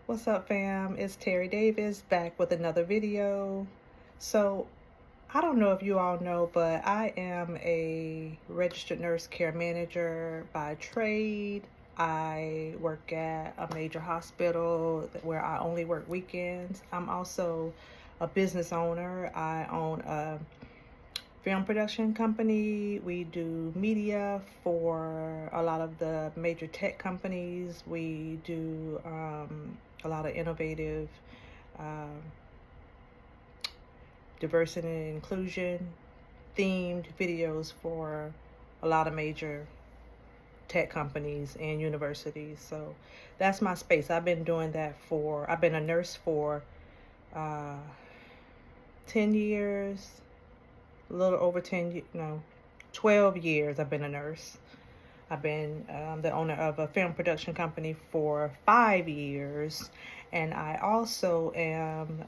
What's up, fam? It's Terry Davis back with another video. So, I don't know if you all know, but I am a registered nurse care manager by trade. I work at a major hospital where I only work weekends. I'm also a business owner. I own a film production company. We do media for a lot of the major tech companies. We do a lot of innovative um, diversity and inclusion themed videos for a lot of major tech companies and universities. So that's my space. I've been doing that I've been a nurse for uh, 10 years, a little over 12 years I've been a nurse. I've been the owner of a film production company for 5 years, and I also am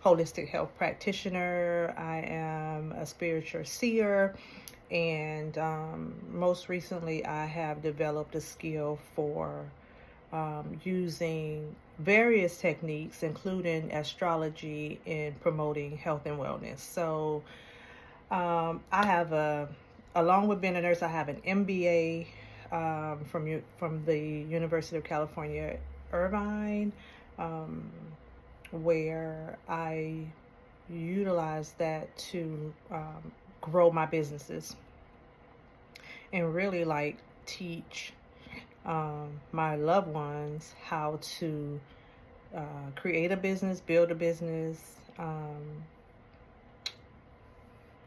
holistic health practitioner. I am a spiritual seer, and most recently I have developed a skill for using various techniques, including astrology, in promoting health and wellness. So I have along with being a nurse, I have an MBA from the University of California, Irvine, um, where I utilize that to grow my businesses and really teach my loved ones how to create a business, build a business.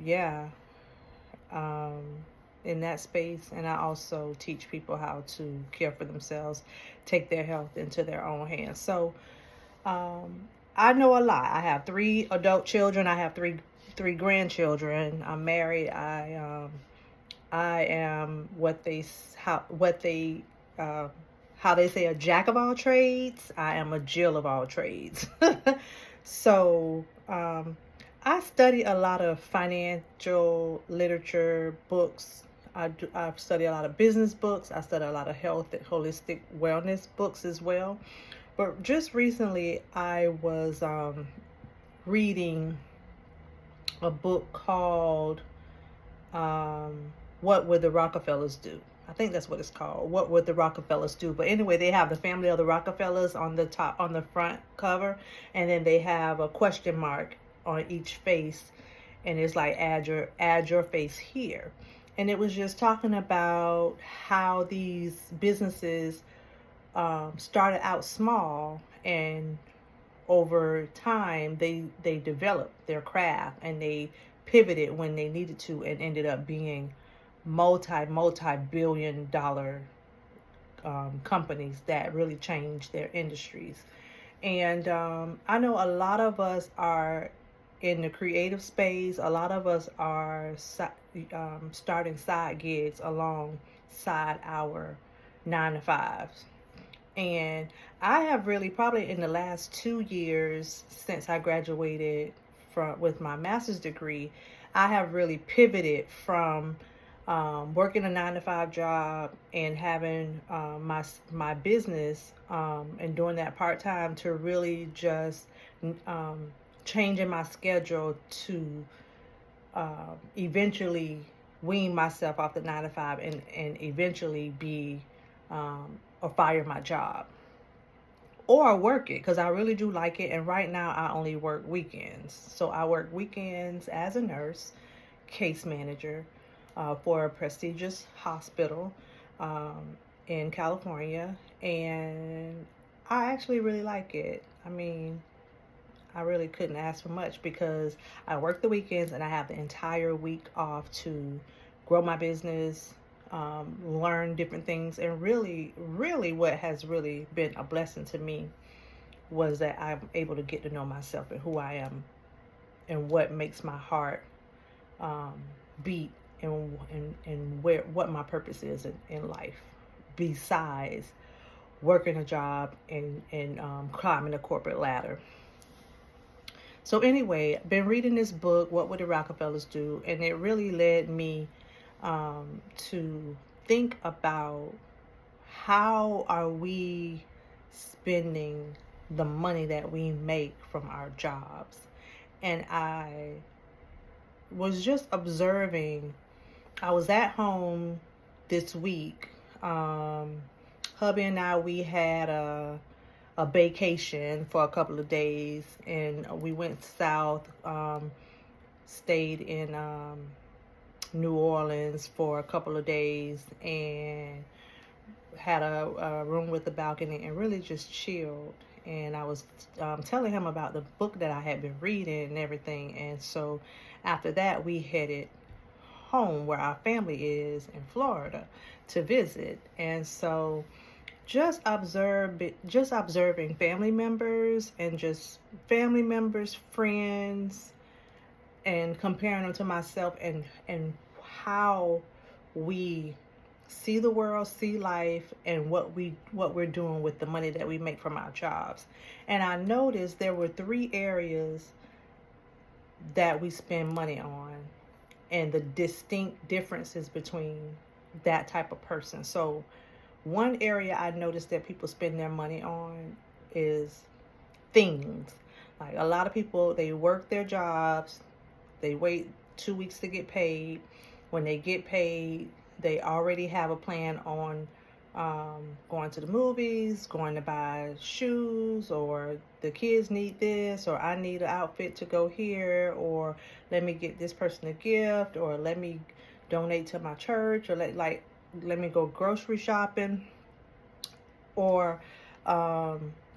Yeah, um, in that space. And I also teach people how to care for themselves, take their health into their own hands. So I know a lot. I have 3 adult children. I have three grandchildren. I'm married. I am how they say, a jack of all trades. I am a Jill of all trades. So I study a lot of financial literature books. I've studied a lot of business books. I study a lot of health and holistic wellness books as well. But just recently, I was reading a book called What Would the Rockefellers Do? I think that's what it's called. What Would the Rockefellers Do? But anyway, they have the family of the Rockefellers on the front cover, and then they have a question mark on each face, and it's like add your face here. And it was just talking about how these businesses started out small, and over time they developed their craft, and they pivoted when they needed to, and ended up being multi-billion dollar companies that really changed their industries. And I know a lot of us are in the creative space. A lot of us are starting side gigs alongside our 9 to 5s. And I have really, probably in the last 2 years since I graduated with my master's degree, I have really pivoted from working a 9 to 5 job and having my business and doing that part time, to really just changing my schedule to eventually wean myself off the 9 to 5, and eventually be or fire my job or work it, because I really do like it. And right now I only work weekends. So I work weekends as a nurse case manager for a prestigious hospital in California, and I actually really like it. I mean, I really couldn't ask for much, because I work the weekends and I have the entire week off to grow my business, learn different things. And really, really what has really been a blessing to me was that I'm able to get to know myself and who I am and what makes my heart beat, and what my purpose is in life, besides working a job and climbing the corporate ladder. So anyway, I've been reading this book, What Would the Rockefellers Do? And it really led me to think about how are we spending the money that we make from our jobs. And I was just observing. I was at home this week. Hubby and I, we had a vacation for a couple of days, and we went south, stayed in New Orleans for a couple of days, and had a room with a balcony and really just chilled. And I was telling him about the book that I had been reading and everything. And so after that, we headed home where our family is in Florida to visit. And so just observing family members and just family members, friends, and comparing them to myself, and how we see the world, see life, and what we're doing with the money that we make from our jobs. And I noticed there were 3 areas that we spend money on, and the distinct differences between that type of person. So one area I noticed that people spend their money on is things. Like, a lot of people, they work their jobs, they wait 2 weeks to get paid. When they get paid, they already have a plan on going to the movies, going to buy shoes, or the kids need this, or I need an outfit to go here, or let me get this person a gift, or let me donate to my church, or let me go grocery shopping, or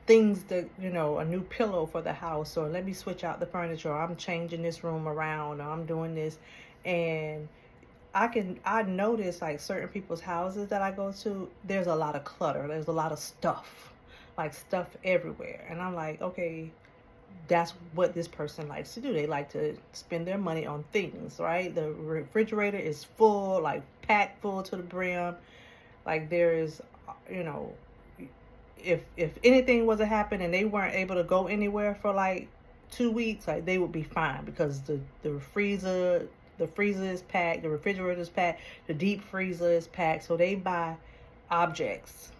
things that, a new pillow for the house, or let me switch out the furniture, or I'm changing this room around, or I'm doing this. And I notice, like, certain people's houses that I go to, there's a lot of clutter. There's a lot of stuff, like stuff everywhere. And I'm like, okay, that's what this person likes to do. They like to spend their money on things, right? The refrigerator is full, like packed full to the brim. Like, there is, if anything was to happen and they weren't able to go anywhere for like 2 weeks, like, they would be fine, because the freezer is packed, the refrigerator is packed, the deep freezer is packed. So they buy objects.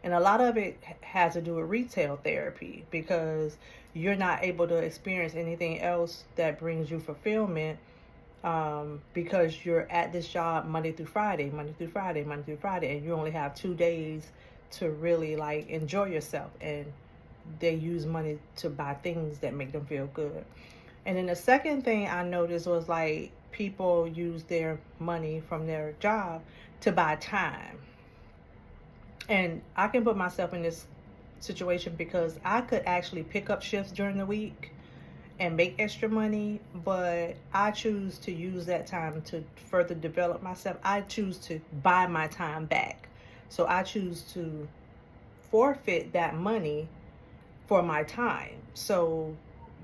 And a lot of it has to do with retail therapy, because you're not able to experience anything else that brings you fulfillment, because you're at this job Monday through Friday, and you only have 2 days to really, like, enjoy yourself. And they use money to buy things that make them feel good. And then the second thing I noticed was, like, people use their money from their job to buy time. And I can put myself in this situation, because I could actually pick up shifts during the week and make extra money, but I choose to use that time to further develop myself. I choose to buy my time back. So I choose to forfeit that money for my time. So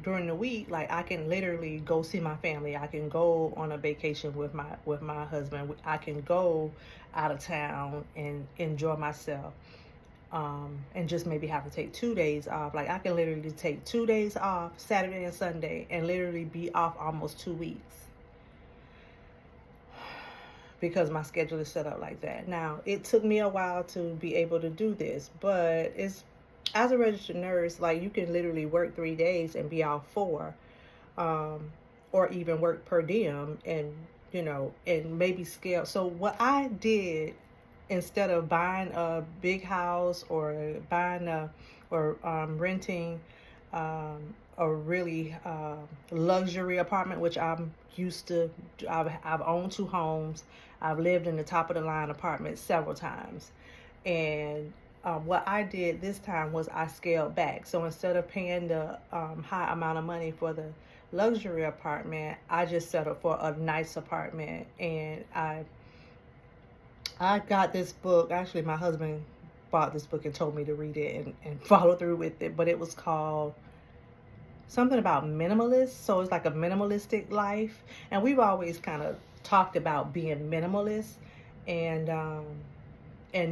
during the week, like, I can literally go see my family. I can go on a vacation with my husband. I can go out of town and enjoy myself, and just maybe have to take 2 days off. Like, I can literally take 2 days off, Saturday and Sunday, and literally be off almost 2 weeks, because my schedule is set up like that. Now, it took me a while to be able to do this, but as a registered nurse, like, you can literally work 3 days and be off 4, or even work per diem, and and maybe scale. So what I did, instead of buying a big house, or renting a really luxury apartment, which I'm used to. I've owned 2 homes. I've lived in the top of the line apartment several times. And what I did this time was I scaled back. So instead of paying the high amount of money for the luxury apartment, I just settled for a nice apartment. And I got this book. Actually, my husband bought this book and told me to read it and follow through with it. But it was called something about minimalist. So it's like a minimalistic life. And we've always kind of talked about being minimalist, and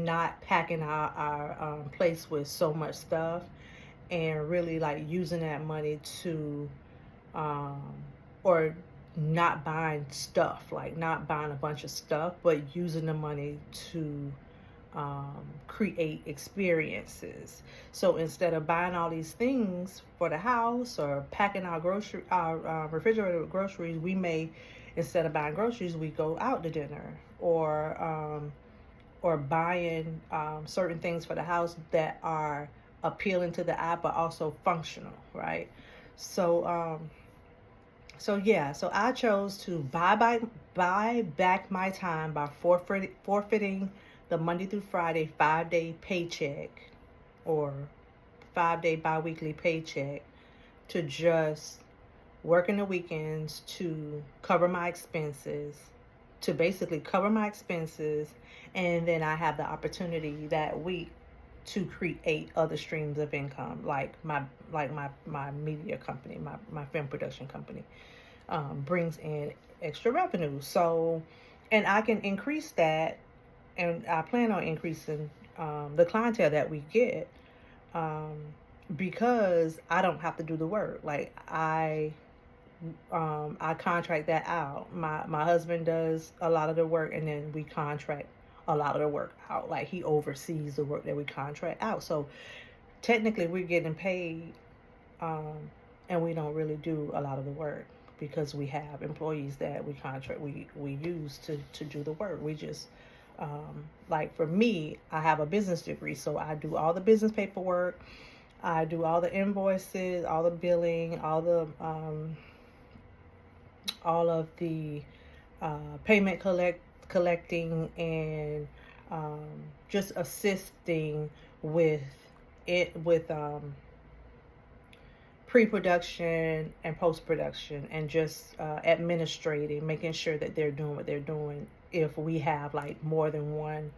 not packing our place with so much stuff, and really, like, using that money to or not buying stuff, like not buying a bunch of stuff, but using the money to create experiences. So instead of buying all these things for the house or packing our refrigerator with groceries, we may, instead of buying groceries, we go out to dinner, or buying certain things for the house that are appealing to the eye but also functional, right? So so I chose to buy back my time by forfeiting the Monday through Friday 5-day paycheck, or 5-day biweekly paycheck, to just work in the weekends to cover my expenses, to basically cover my expenses, and then I have the opportunity that week to create other streams of income, like my media company, my film production company, brings in extra revenue. So, and I can increase that, and I plan on increasing the clientele that we get, um, because I don't have to do the work. Like I contract that out. My husband does a lot of the work, and then we contract a lot of the work out. Like he oversees the work that we contract out. So technically, we're getting paid, um, and we don't really do a lot of the work because we have employees that we use to do the work. We just like for me, I have a business degree, so I do all the business paperwork. I do all the invoices, all the billing, all of the payment collecting, and just assisting with pre-production and post-production, and just administrating, making sure that they're doing what they're doing. If we have like more than one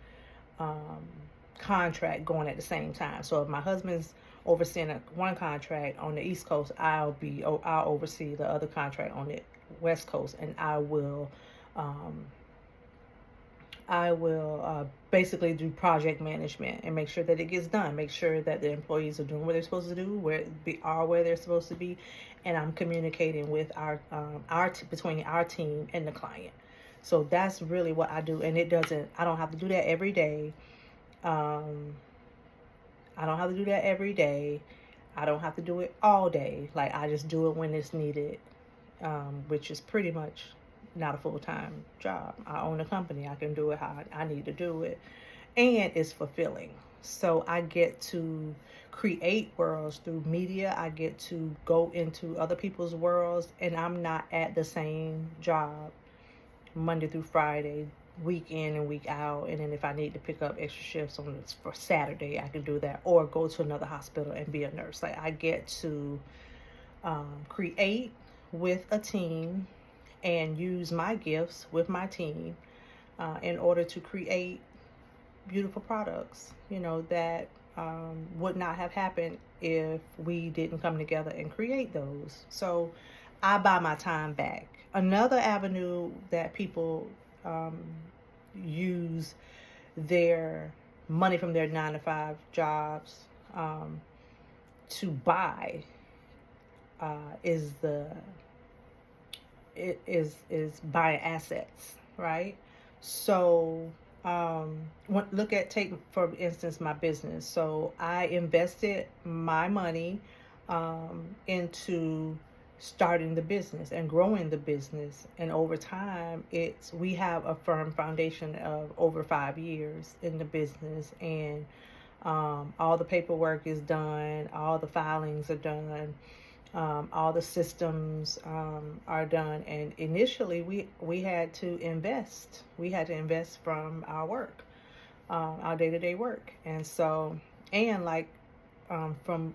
um, contract going at the same time, so if my husband's overseeing one contract on the East Coast, I'll oversee the other contract on the West Coast, and I will basically do project management and make sure that it gets done. Make sure that the employees are doing what they're supposed to do, where they're supposed to be, and I'm communicating with between our team and the client. So that's really what I do, and I don't have to do that every day. I don't have to do that every day. I don't have to do it all day. Like I just do it when it's needed, which is pretty much not a full-time job. I own a company. I can do it how I need to do it, and it's fulfilling. So I get to create worlds through media. I get to go into other people's worlds, and I'm not at the same job Monday through Friday, week in and week out. And then if I need to pick up extra shifts for Saturday, I can do that, or go to another hospital and be a nurse. Like I get to create with a team and use my gifts with my team in order to create beautiful products, that would not have happened if we didn't come together and create those. So I buy my time back. Another avenue that people use their money from their 9-to-5 jobs to buy is buying assets, right? So take for instance my business. So I invested my money into starting the business and growing the business, and over time we have a firm foundation of over 5 years in the business, and all the paperwork is done, all the filings are done, all the systems are done. And initially we had to invest from our work, our day-to-day work. And so, and like from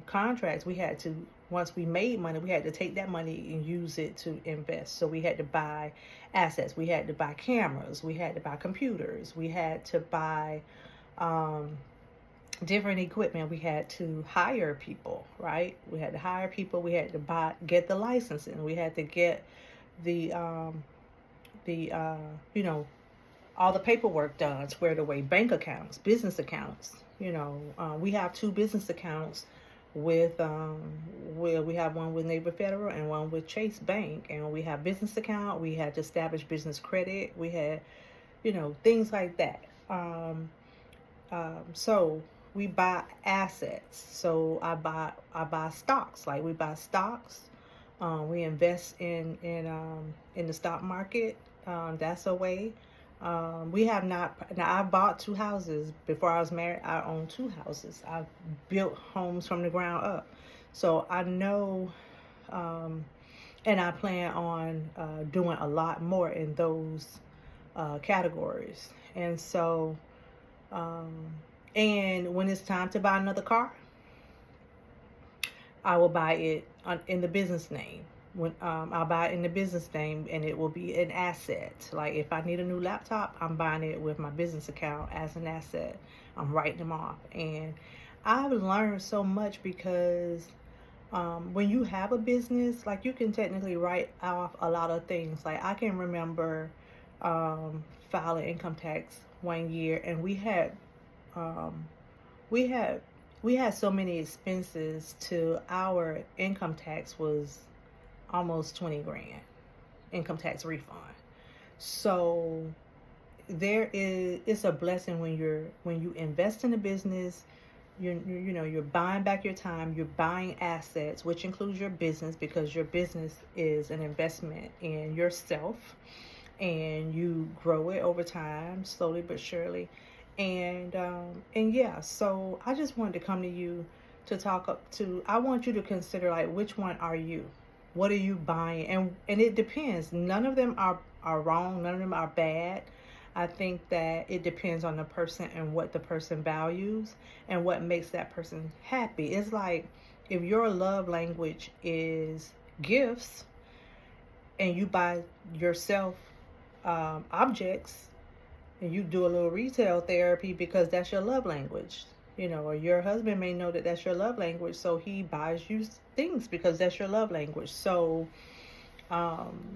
contracts, we had to, once we made money, we had to take that money and use it to invest. So we had to buy assets, we had to buy cameras, we had to buy computers, we had to buy different equipment, we had to hire people, right? We had to hire people, we had to get the licensing, we had to get the all the paperwork done, squared away, bank accounts, business accounts. We have 2 business accounts with we have one with Neighbor Federal and one with Chase Bank, and we have business account. We had to establish business credit. We had, things like that. So we buy assets. So I buy stocks. Like we buy stocks. We invest in the stock market. That's a way. We have not. Now I bought two houses before I was married. I owned two houses. I built homes from the ground up. So I know, um, and I plan on doing a lot more in those categories. And so, um, and when it's time to buy another car, I will buy it in the business name. When I'll buy it in the business name, and it will be an asset. Like if I need a new laptop, I'm buying it with my business account as an asset. I'm writing them off, and I've learned so much because when you have a business, like you can technically write off a lot of things. Like I can remember um, filing income tax one year, and um, we had we had so many expenses to our income tax was almost 20 grand income tax refund. So it's a blessing when you invest in a business. You're buying back your time, you're buying assets, which includes your business, because your business is an investment in yourself, and you grow it over time, slowly but surely. And yeah, so I just wanted to come to you to talk up to. I want you to consider, like, which one are you? What are you buying? And it depends. None of them are wrong. None of them are bad. I think that it depends on the person and what the person values and what makes that person happy. It's like if your love language is gifts and you buy yourself objects, and you do a little retail therapy because that's your love language, or your husband may know that that's your love language, so he buys you things because that's your love language. So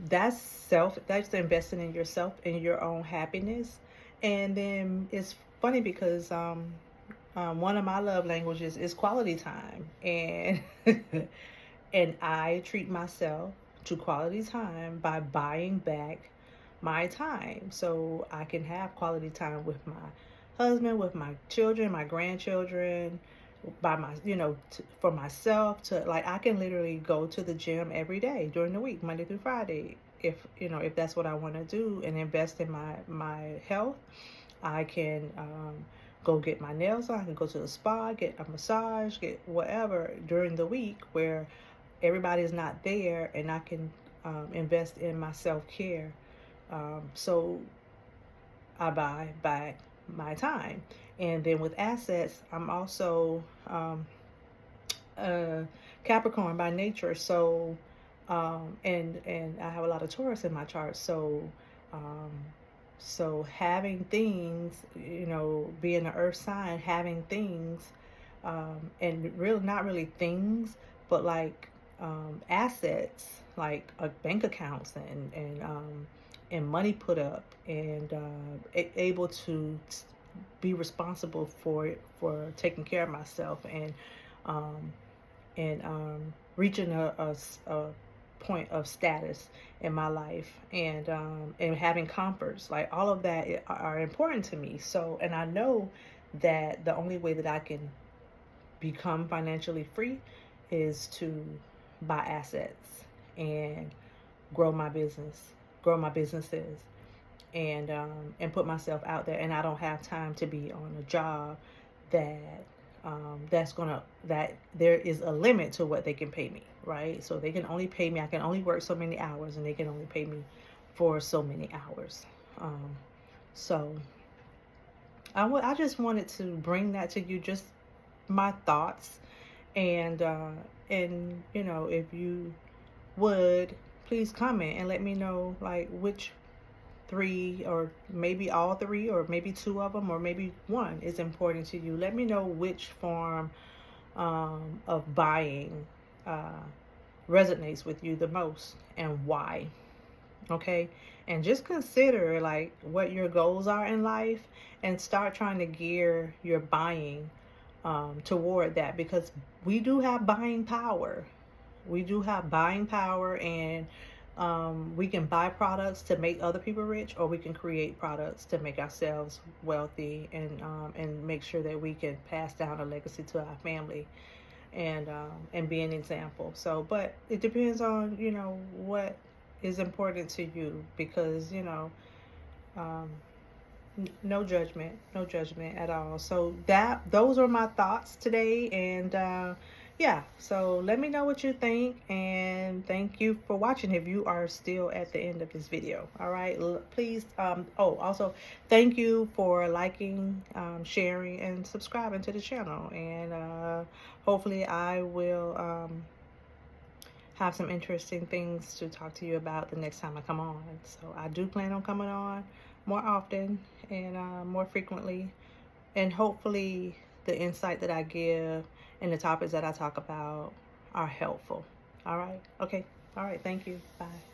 that's investing in yourself and your own happiness. And then it's funny because one of my love languages is quality time, and and I treat myself to quality time by buying back my time so I can have quality time with my husband, with my children, my grandchildren, by my, for myself. To, like, I can literally go to the gym every day during the week, Monday through Friday, if that's what I want to do, and invest in my health. I can go get my nails on. I can go to the spa, get a massage, get whatever during the week where everybody's not there, and I can invest in my self-care. So I buy back my time. And then with assets, I'm also Capricorn by nature. So and I have a lot of Taurus in my chart. Um, so having things, being an earth sign, having things, and really not really things, but like assets, like bank accounts and money put up, and able to be responsible for taking care of myself, um, reaching a point of status in my life, and having comforts, like all of that are important to me. So, and I know that the only way that I can become financially free is to buy assets and grow my businesses, and put myself out there. And I don't have time to be on a job that that there is a limit to what they can pay me, right? So they can only pay me. I can only work so many hours, and they can only pay me for so many hours. So I just wanted to bring that to you, just my thoughts, and if you would please comment and let me know, like, which three, or maybe all three, or maybe two of them, or maybe one is important to you. Let me know which form of buying resonates with you the most and why. Okay, and just consider, like, what your goals are in life, and start trying to gear your buying toward that, because we do have buying power. We do have buying power, and We can buy products to make other people rich, or we can create products to make ourselves wealthy, and make sure that we can pass down a legacy to our family, and be an example. So, but it depends on, what is important to you, because, um, no judgment, no judgment at all. So those are my thoughts today, and yeah. So let me know what you think, and thank you for watching. If you are still at the end of this video, all right. Please. Oh, also, thank you for liking, sharing, and subscribing to the channel. And hopefully, I will have some interesting things to talk to you about the next time I come on. So I do plan on coming on more often, and more frequently, and hopefully the insight that I give and the topics that I talk about are helpful. All right. Okay. All right. Thank you. Bye.